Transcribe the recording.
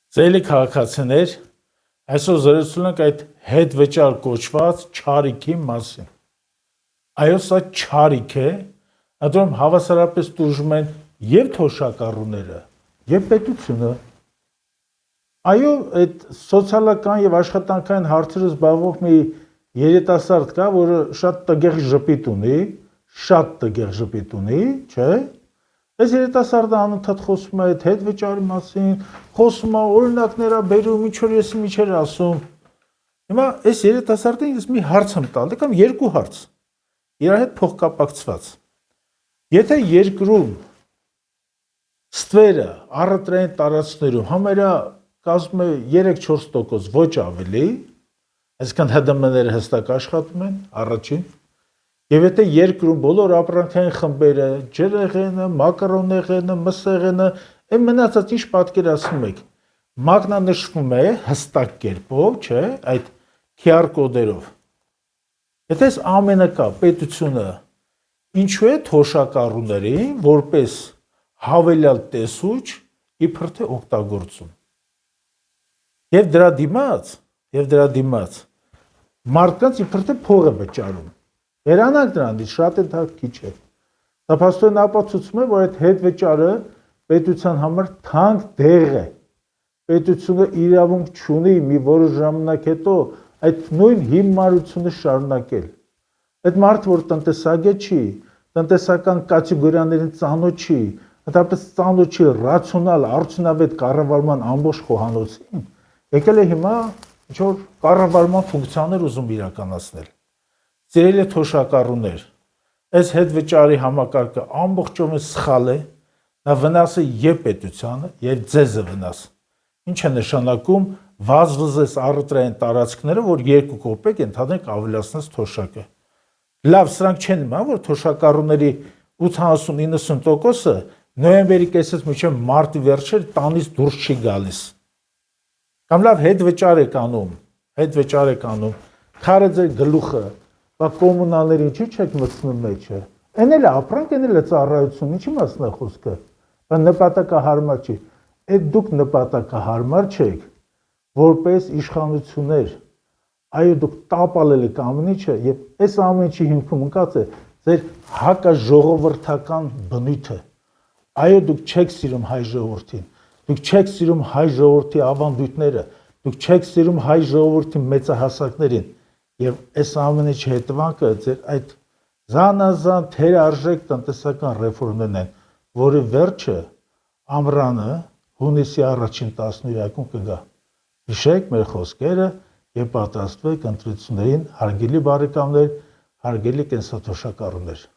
Ձեյլի քաղաքացիներ, այսօր զրուցում ենք այդ հետվճար կոչված չարիքի մասին։ Այո, սա չարիք է, այդում հավասարապես տուժում են եւ թոշակառուները, եւ պետությունը։ Այո, այդ սոցիալական եւ աշխատանքային հարցերով զբաղվող մի երիտասարդ կա, որը շատ տգեղ ժպիտ ունի, չէ՞։ Այս երիտասարդը անընդհատ խոսում է այդ հետվճարի մասին, խոսում է օրինակները բերում, ինչ որ ես միջեր ասում։ Հիմա այս երիտասարդին ես մի հարց եմ տալ, կամ երկու հարց։ Իր հետ փոխկապակցված։ Եթե երկրում ստվերը առևտրային տարածքներում համարյա կազմում է 3-4%, ոչ ավելի, այսինքն ՀԴՄ-ները հստակ աշխատում են, առաջին։ Եվ եթե երկրում բոլոր ապրանքային խմբերը, ջրեղենը, մակարոնեղենը, մսեղենը, այն մնացած ինչ պատկերացնում եք, մագնանշվում է հստակ կերպով, չէ, այդ QR կոդերով։ Եթե այս ամենը կա, պետությունը ինչու է թոշակառուներին որպես հավելյալ տեսուչ իբր թե օգտագործում։ Եվ դրա դիմաց մարդկանց իբր թե փող է վճարում։ Երանանք դրանից շատ է դա քիչ է։ Դա փաստորեն ապացուցում է, որ այդ հետվճարը պետության համար թանկ դեղ է։ Պետությունը իրավունք չունի մի որոշ ժամանակ հետո այդ նույն հիմարությունը շարունակել։ Այդ մարդը, որ տնտեսագետ չի, տնտեսական կատեգորիաներին ծանոթ չի, ընդհանրապես ծանոթ չի ռացիոնալ, արդյունավետ կառավարման ամբողջ խոհանոցին, եկել է հիմա ինչ-որ կառավարման ֆունկցիաներ ուզում իրականացնել։ Սիրելի թոշակառուներ, այս հետվճարի համակարգը ամբողջովին սխալ է, նա վնաս է եւ պետությանը, եւ ձեզ է վնաս։ Ինչ է նշանակում վազվզես առևտրային տարածքները, որ 2 կոպեկ ընդհանրենք ավելացնես թոշակը։ Լավ, սրանք չեն իմանա, որ թոշակառուների 80-90%-ը նոյեմբերի կեսից մինչև մարտի վերջերը տանից դուրս չի գալիս։ Կամ լավ հետվճար եք անում, քարը ձեր գլուխը, բա կոմունալներին չի չեք մտցնում մեջը։ Այն էլ է ապրանք, այն էլ է ծառայություն, ինչի մասն է խոսքը։ Բա նպատակահարմար չի։ Այդ դուք նպատակահարմար չեք, որպես իշխանություններ։ Այո, դուք տապալել եք ամեն ինչը եւ այս ամեն ինչի հիմքում ընկած է ձեր հակաժողովրդական բնույթը։ Այո, դուք չեք սիրում հայ ժողովրդին, դուք չեք սիրում հայ ժողովրդի ավանդույթները, դուք չեք սիրում հայ ժողովրդի մեծահասակներին եւ այս ամենի հետևանքը ձեր այդ զանազան թերարժեք տնտեսական ռեֆորմներն են, որի վերջը ամռանը հունիսի առաջին 13-ում կգա։ Հիշեք մեր խոսքերը եւ պատրաստվեք ընտրություններին, հարգելի բարեկամներ, հարգելի կենսաթոշակառուներ։